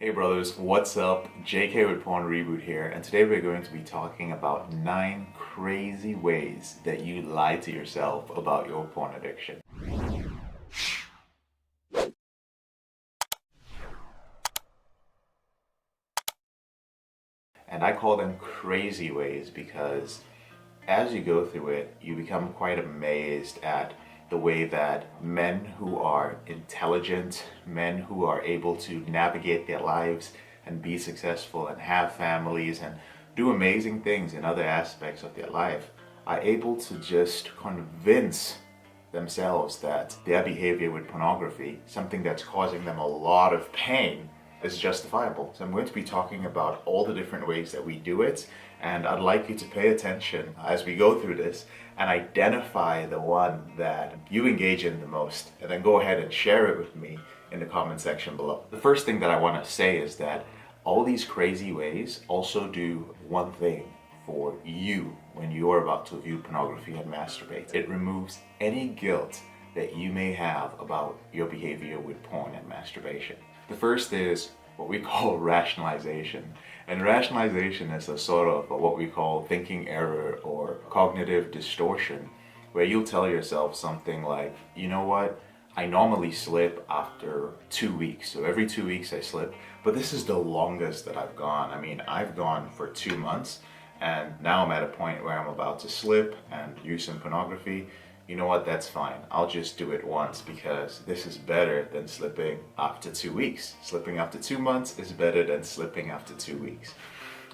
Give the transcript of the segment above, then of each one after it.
Hey brothers, what's up? JK with PornReboot here, and today we're going to be talking about 9 crazy ways that you lie to yourself about your porn addiction. And I call them crazy ways because as you go through it, you become quite amazed at the way that men who are intelligent, men who are able to navigate their lives and be successful and have families and do amazing things in other aspects of their life, are able to just convince themselves that their behavior with pornography, something that's causing them a lot of pain, is justifiable. So I'm going to be talking about all the different ways that we do it, and I'd like you to pay attention as we go through this and identify the one that you engage in the most, and then go ahead and share it with me in the comment section below. The first thing that I want to say is that all these crazy ways also do one thing for you when you're about to view pornography and masturbate. It removes any guilt that you may have about your behavior with porn and masturbation. The first is what we call rationalization. And rationalization is a sort of what we call thinking error or cognitive distortion, where you'll tell yourself something like, you know what, I normally slip after 2 weeks. So every 2 weeks I slip, but this is the longest that I've gone. I mean, I've gone for 2 months, and now I'm at a point where I'm about to slip and use some pornography. You know what, that's fine. I'll just do it once because this is better than slipping after 2 weeks. Slipping after 2 months is better than slipping after 2 weeks.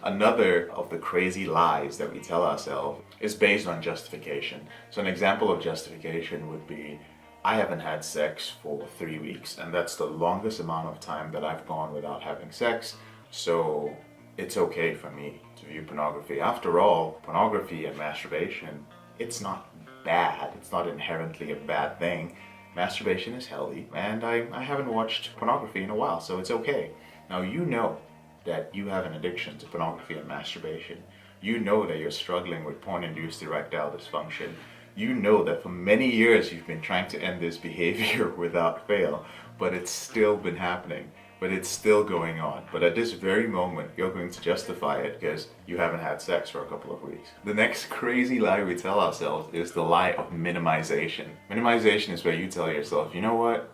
Another of the crazy lies that we tell ourselves is based on justification. So an example of justification would be, I haven't had sex for 3 weeks, and that's the longest amount of time that I've gone without having sex, so it's okay for me to view pornography. After all, pornography and masturbation, it's not bad. It's not inherently a bad thing. Masturbation is healthy, and I haven't watched pornography in a while, so it's okay. Now you know that you have an addiction to pornography and masturbation. You know that you're struggling with porn-induced erectile dysfunction. You know that for many years you've been trying to end this behavior without fail, but it's still been happening. But it's still going on. But at this very moment, you're going to justify it because you haven't had sex for a couple of weeks. The next crazy lie we tell ourselves is the lie of minimization. Minimization is where you tell yourself, you know what?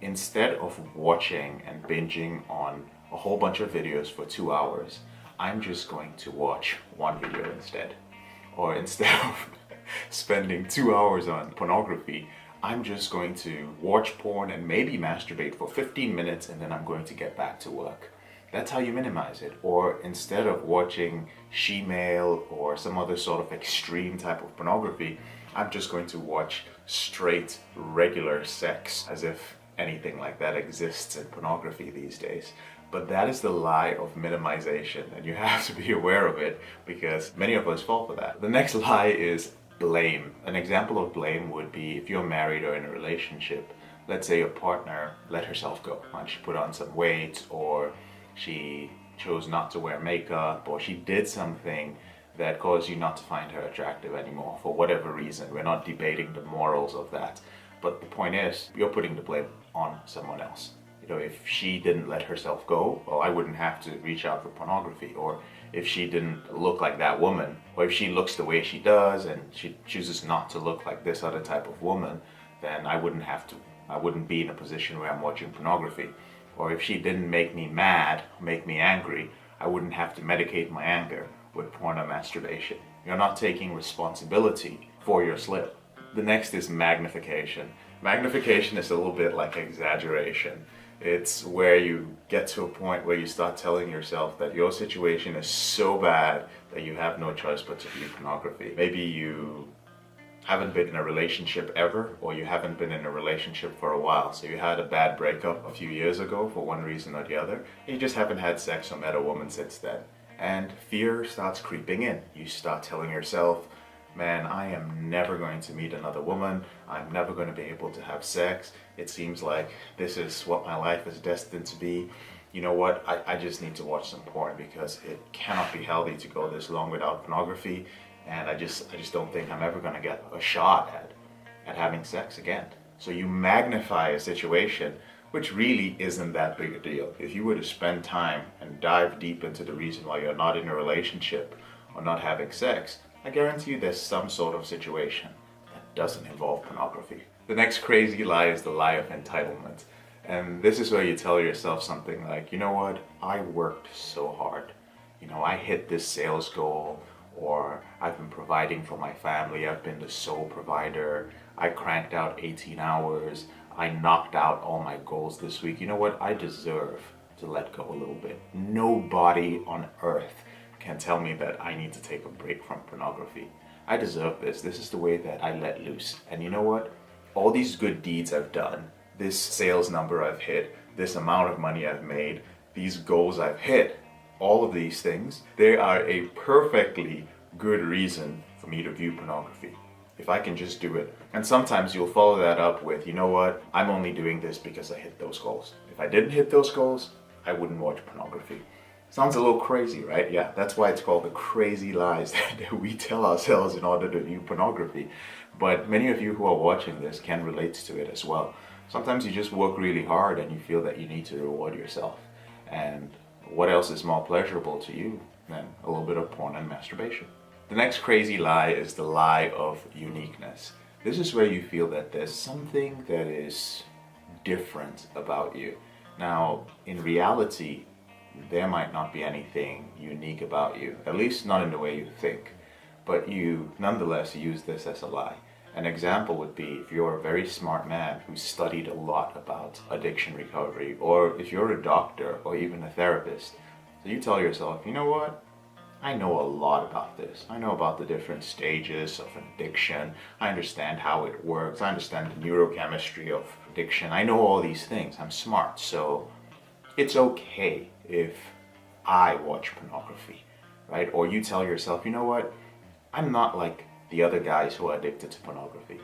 Instead of watching and binging on a whole bunch of videos for 2 hours, I'm just going to watch one video instead. Or instead of spending 2 hours on pornography, I'm just going to watch porn and maybe masturbate for 15 minutes and then I'm going to get back to work. That's how you minimize it. Or instead of watching she-male or some other sort of extreme type of pornography, I'm just going to watch straight, regular sex, as if anything like that exists in pornography these days. But that is the lie of minimization, and you have to be aware of it because many of us fall for that. The next lie is blame. An example of blame would be if you're married or in a relationship. Let's say your partner let herself go and she put on some weight, or she chose not to wear makeup, or she did something that caused you not to find her attractive anymore for whatever reason. We're not debating the morals of that, but the point is you're putting the blame on someone else. You know, if she didn't let herself go, well, I wouldn't have to reach out for pornography. Or if she didn't look like that woman, or if she looks the way she does and she chooses not to look like this other type of woman, then I wouldn't be in a position where I'm watching pornography. Or if she didn't make me mad, make me angry, I wouldn't have to medicate my anger with porn or masturbation. You're not taking responsibility for your slip. The next is magnification. Magnification is a little bit like exaggeration. It's where you get to a point where you start telling yourself that your situation is so bad that you have no choice but to view pornography. Maybe you haven't been in a relationship ever, or you haven't been in a relationship for a while. So you had a bad breakup a few years ago for one reason or the other. You just haven't had sex or met a woman since then. And fear starts creeping in. You start telling yourself, man, I am never going to meet another woman. I'm never going to be able to have sex. It seems like this is what my life is destined to be. You know what? I just need to watch some porn because it cannot be healthy to go this long without pornography. And I just don't think I'm ever going to get a shot at having sex again. So you magnify a situation which really isn't that big a deal. If you were to spend time and dive deep into the reason why you're not in a relationship or not having sex, I guarantee you there's some sort of situation that doesn't involve pornography. The next crazy lie is the lie of entitlement. And this is where you tell yourself something like, you know what, I worked so hard. I hit this sales goal, or I've been providing for my family, I've been the sole provider, I cranked out 18 hours, I knocked out all my goals this week. You know what, I deserve to let go a little bit. Nobody on earth can tell me that I need to take a break from pornography. I deserve this. This is the way that I let loose. And you know what? All these good deeds I've done, this sales number I've hit, this amount of money I've made, these goals I've hit, all of these things, they are a perfectly good reason for me to view pornography. If I can just do it. And sometimes you'll follow that up with, you know what, I'm only doing this because I hit those goals. If I didn't hit those goals, I wouldn't watch pornography. Sounds a little crazy, right? Yeah, that's why it's called the crazy lies that we tell ourselves in order to view pornography. But many of you who are watching this can relate to it as well. Sometimes you just work really hard and you feel that you need to reward yourself. And what else is more pleasurable to you than a little bit of porn and masturbation? The next crazy lie is the lie of uniqueness. This is where you feel that there's something that is different about you. Now, in reality, there might not be anything unique about you, at least not in the way you think, but you nonetheless use this as a lie. An example would be if you're a very smart man who studied a lot about addiction recovery, or if you're a doctor or even a therapist. So you tell yourself, you know what? I know a lot about this. I know about the different stages of addiction. I understand how it works. I understand the neurochemistry of addiction. I know all these things. I'm smart. So it's okay if I watch pornography, right? Or you tell yourself, you know what? I'm not like the other guys who are addicted to pornography.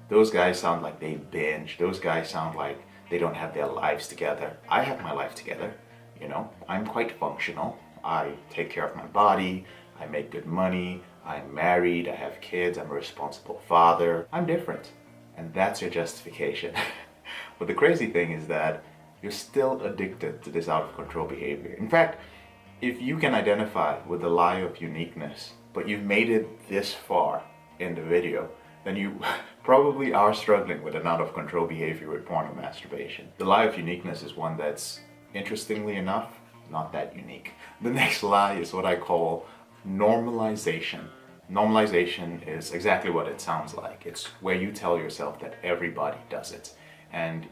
Those guys sound like they binge. Those guys sound like they don't have their lives together. I have my life together. I'm quite functional. I take care of my body. I make good money. I'm married. I have kids. I'm a responsible father. I'm different. And that's your justification. But the crazy thing is that you're still addicted to this out of control behavior. In fact, if you can identify with the lie of uniqueness, but you've made it this far in the video, then you probably are struggling with an out of control behavior with porn or masturbation. The lie of uniqueness is one that's, interestingly enough, not that unique. The next lie is what I call normalization. Normalization is exactly what it sounds like. It's where you tell yourself that everybody does it. And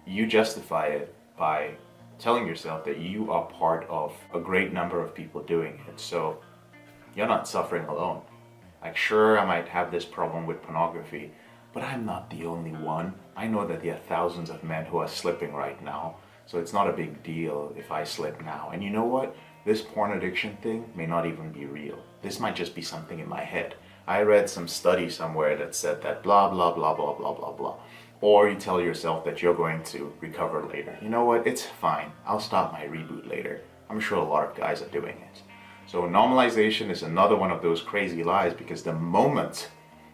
you justify it by telling yourself that you are part of a great number of people doing it. So you're not suffering alone. Like, sure, I might have this problem with pornography, but I'm not the only one. I know that there are thousands of men who are slipping right now. So it's not a big deal if I slip now. And you know what? This porn addiction thing may not even be real. This might just be something in my head. I read some study somewhere that said that blah, blah, blah, blah, blah, blah, blah. Or you tell yourself that you're going to recover later. You know what? It's fine. I'll stop my reboot later. I'm sure a lot of guys are doing it. So normalization is another one of those crazy lies, because the moment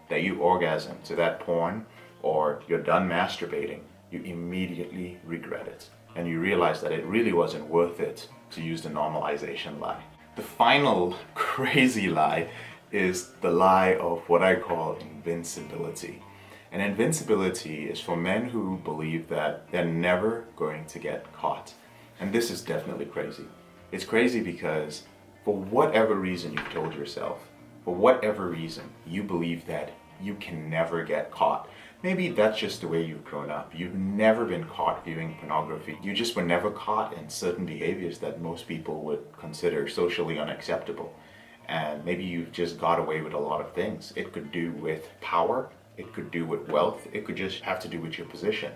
that you orgasm to that porn or you're done masturbating, you immediately regret it. And you realize that it really wasn't worth it to use the normalization lie. The final crazy lie is the lie of what I call invincibility. And invincibility is for men who believe that they're never going to get caught. And this is definitely crazy. It's crazy because for whatever reason you've told yourself, for whatever reason you believe that you can never get caught. Maybe that's just the way you've grown up. You've never been caught viewing pornography. You just were never caught in certain behaviors that most people would consider socially unacceptable. And maybe you've just got away with a lot of things. It could do with power. It could do with wealth. It could just have to do with your position.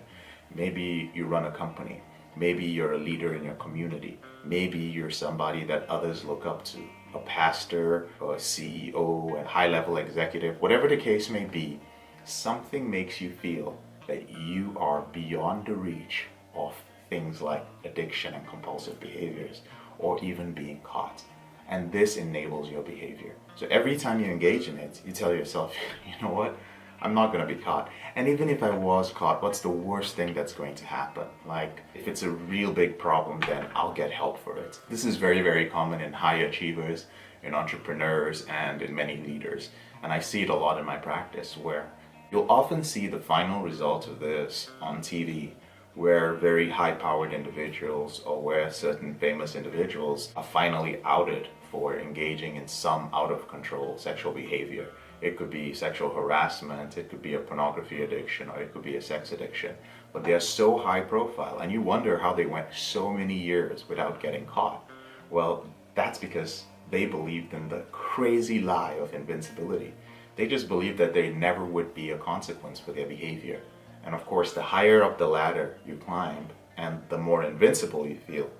Maybe you run a company. Maybe you're a leader in your community. Maybe you're somebody that others look up to. A pastor, or a CEO, a high-level executive, whatever the case may be. Something makes you feel that you are beyond the reach of things like addiction and compulsive behaviors, or even being caught. And this enables your behavior. So every time you engage in it, you tell yourself, you know what? I'm not going to be caught. And even if I was caught, what's the worst thing that's going to happen? Like, if it's a real big problem, then I'll get help for it. This is very, very common in high achievers, in entrepreneurs, and in many leaders. And I see it a lot in my practice, where you'll often see the final result of this on TV, where very high-powered individuals or where certain famous individuals are finally outed for engaging in some out-of-control sexual behavior. It could be sexual harassment, it could be a pornography addiction, or it could be a sex addiction. But they are so high profile, and you wonder how they went so many years without getting caught. Well, that's because they believed in the crazy lie of invincibility. They just believed that there never would be a consequence for their behavior. And of course, the higher up the ladder you climb, and the more invincible you feel,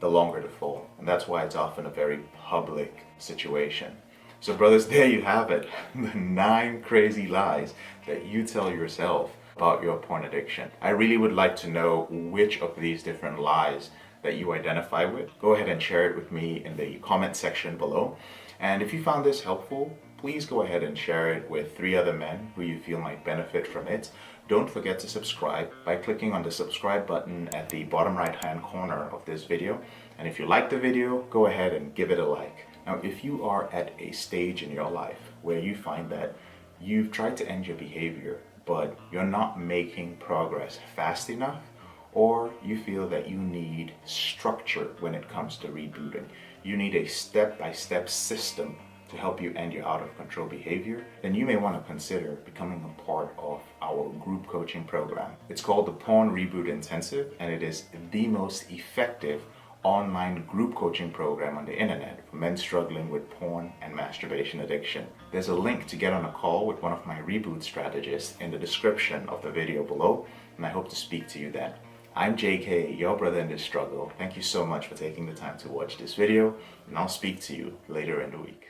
the longer the fall. And that's why it's often a very public situation. So brothers, there you have it. The 9 crazy lies that you tell yourself about your porn addiction. I really would like to know which of these different lies that you identify with. Go ahead and share it with me in the comment section below. And if you found this helpful, please go ahead and share it with 3 other men who you feel might benefit from it. Don't forget to subscribe by clicking on the subscribe button at the bottom right hand corner of this video. And if you like the video, go ahead and give it a like. Now, if you are at a stage in your life where you find that you've tried to end your behavior, but you're not making progress fast enough, or you feel that you need structure when it comes to rebooting, you need a step-by-step system to help you end your out-of-control behavior, then you may want to consider becoming a part of our group coaching program. It's called the PornReboot Intensive, and it is the most effective online group coaching program on the internet for men struggling with porn and masturbation addiction. There's a link to get on a call with one of my reboot strategists in the description of the video below, and I hope to speak to you then. I'm JK, your brother in this struggle. Thank you so much for taking the time to watch this video, and I'll speak to you later in the week.